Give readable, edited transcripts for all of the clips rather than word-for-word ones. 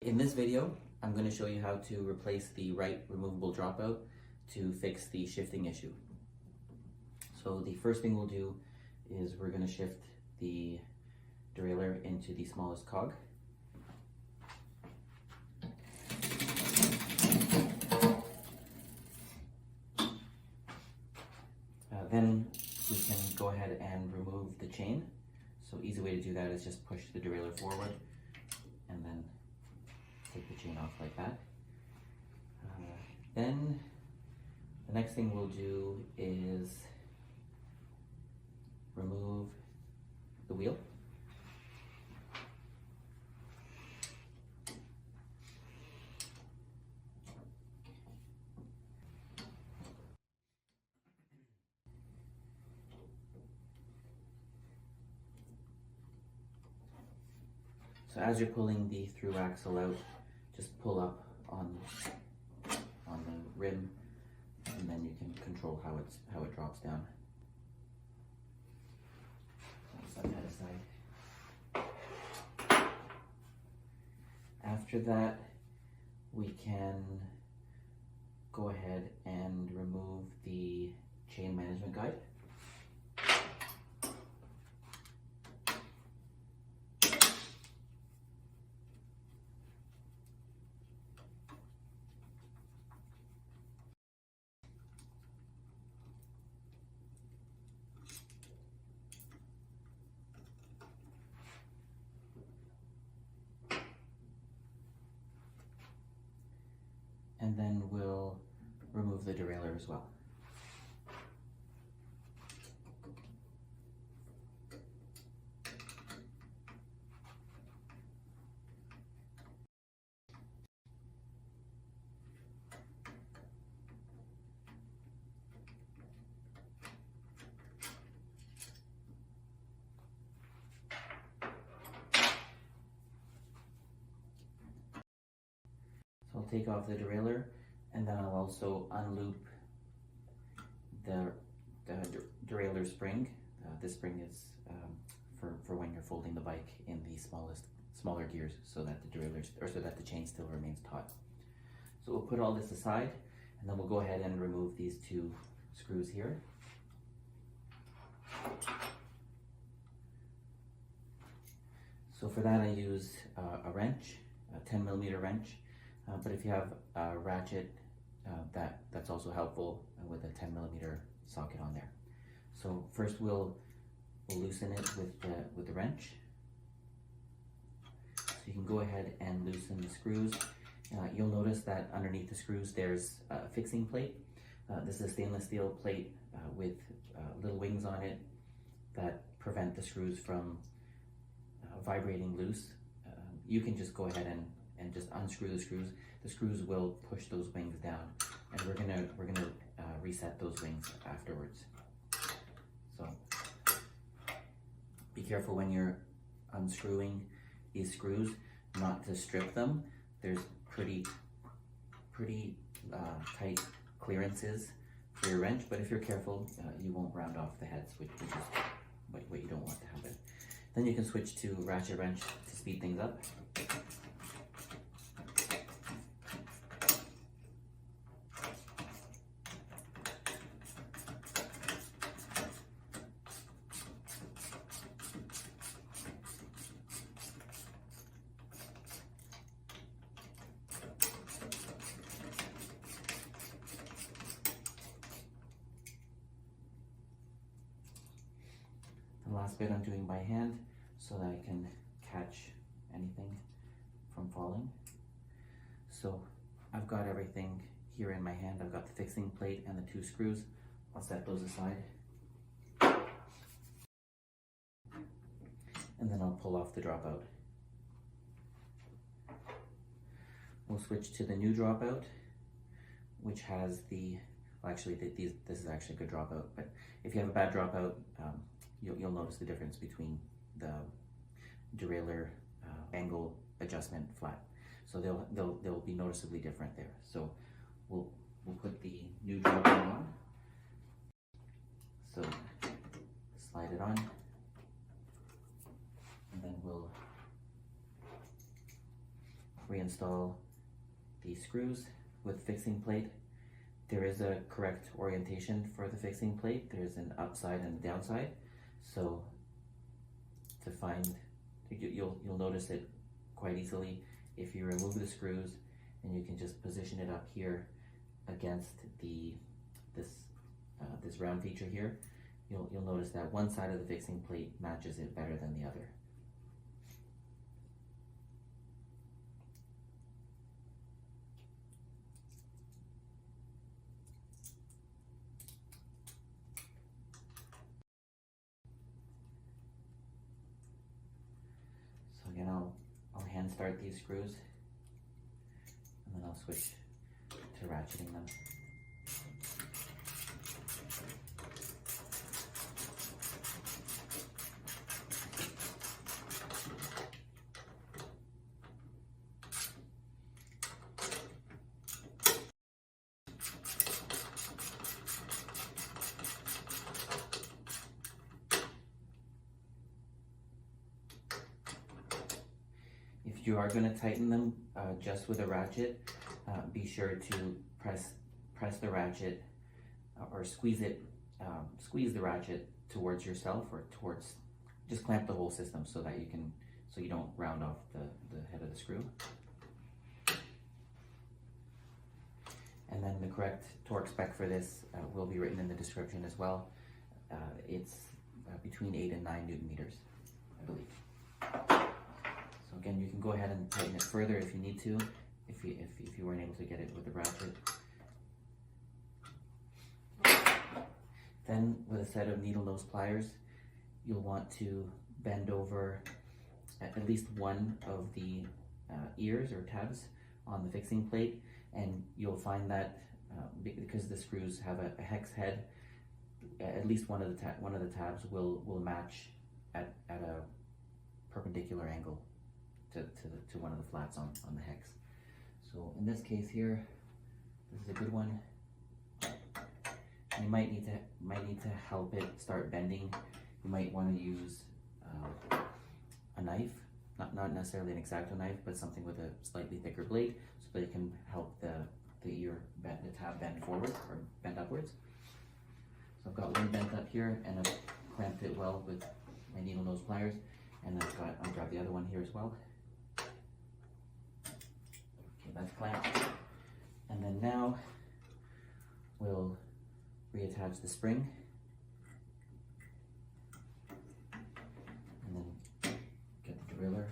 In this video, I'm going to show you how to replace the right removable dropout to fix the shifting issue. So the first thing we'll do is we're going to shift the derailleur into the smallest cog. Then we can go ahead and remove the chain. So easy way to do that is just push the derailleur forward and then take the chain off like that. Then the next thing we'll do is remove the wheel. So as you're pulling the through axle out, just pull up on the rim, and then you can control how it drops down. Set that aside. After that, we can go ahead and remove the chain management guide. And then we'll remove the derailleur as well. So I'll take off the derailleur, and then I'll also unloop the derailleur spring. This spring is for when you're folding the bike in the smaller gears, so that the derailleur, or so that the chain still remains taut. So we'll put all this aside, and then we'll go ahead and remove these two screws here. So for that I use a wrench, a 10mm wrench, but if you have a ratchet, that's also helpful with a 10mm socket on there. So first we'll loosen it with the wrench. So you can go ahead and loosen the screws. You'll notice that underneath the screws there's a fixing plate. This is a stainless steel plate with little wings on it that prevent the screws from vibrating loose. You can just go ahead and just unscrew the screws. The screws will push those wings down, and we're gonna reset those wings afterwards. So be careful when you're unscrewing these screws not to strip them. There's pretty tight clearances for your wrench, but if you're careful, you won't round off the heads, which is what you don't want to happen. Then you can switch to ratchet wrench to speed things up. The last bit I'm doing by hand so that I can catch anything from falling. So I've got everything here in my hand. I've got the fixing plate and the two screws. I'll set those aside. And then I'll pull off the dropout. We'll switch to the new dropout, which has the, well actually this is actually a good dropout, but if you have a bad dropout, you'll notice the difference between the derailleur angle adjustment flat. So they'll be noticeably different there. So we'll put the new dropout on. So slide it on, and then we'll reinstall the screws with fixing plate. There is a correct orientation for the fixing plate. There's an upside and a downside. So to find, you'll notice it quite easily if you remove the screws, and you can just position it up here against this round feature here. You'll notice that one side of the fixing plate matches it better than the other. So again, I'll hand start these screws, and then I'll switch to ratcheting them. If you are going to tighten them just with a ratchet, be sure to press the ratchet or squeeze the ratchet towards yourself, or just clamp the whole system so that you don't round off the head of the screw. And then the correct torque spec for this will be written in the description as well. It's between 8 and 9 Newton meters, I believe. So again, you can go ahead and tighten it further if you need to, if you weren't able to get it with the ratchet. Then with a set of needle nose pliers, you'll want to bend over at least one of the ears or tabs on the fixing plate, and you'll find that because the screws have a hex head, at least one of the tabs will match at a perpendicular angle to one of the flats on the hex. So in this case here, this is a good one. You might need to help it start bending. You might want to use a knife, not necessarily an X-Acto knife, but something with a slightly thicker blade, so that it can help the tab bend forward or bend upwards. So I've got one bent up here, and I've clamped it well with my needle nose pliers, and I'll grab the other one here as well. Okay, that's clamped. And then now we'll reattach the spring, and then get the driller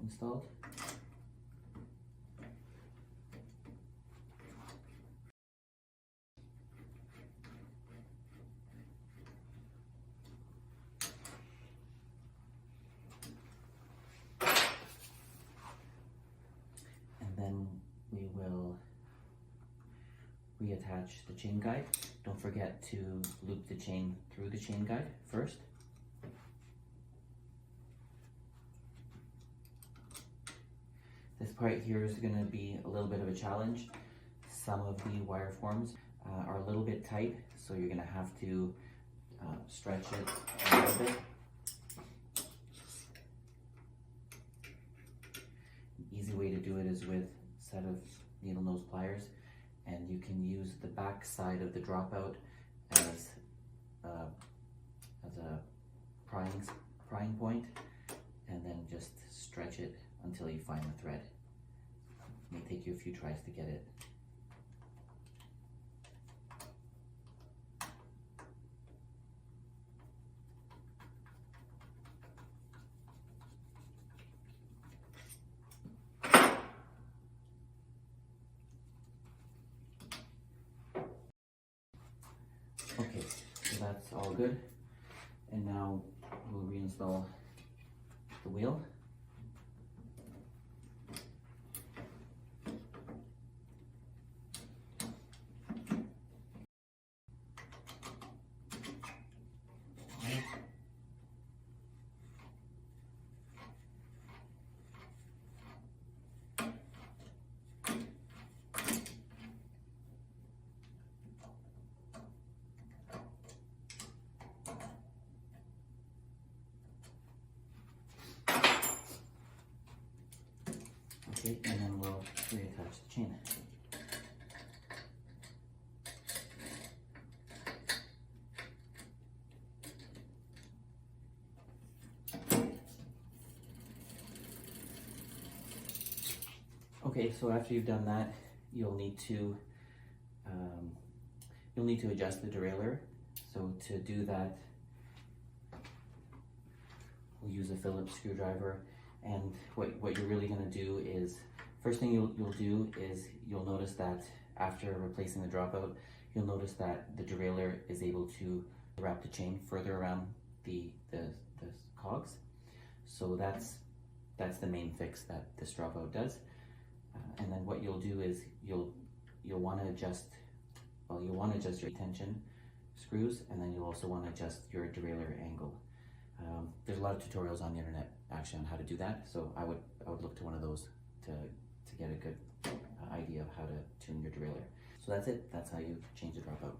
installed. And then we will reattach the chain guide. Don't forget to loop the chain through the chain guide first. This part here is going to be a little bit of a challenge. Some of the wire forms are a little bit tight, so you're going to have to stretch it a little bit. An easy way to do it is with a set of needle nose pliers, and you can use the back side of the Dropout as a prying point, and then just stretch it until you find the thread. It may take you a few tries to get it. Okay, so that's all good. And now we'll reinstall the wheel. Okay, and then we'll reattach the chain. Okay, so after you've done that, you'll need to adjust the derailleur. So to do that, we'll use a Phillips screwdriver. And what you're really going to do is, first thing you'll do is you'll notice that after replacing the dropout, you'll notice that the derailleur is able to wrap the chain further around the cogs. So that's the main fix that this dropout does. And then what you'll do is you'll want to adjust your tension screws, and then you'll also want to adjust your derailleur angle. There's a lot of tutorials on the internet actually on how to do that, so I would look to one of those to get a good idea of how to tune your derailleur. So that's it. That's how you change the dropout.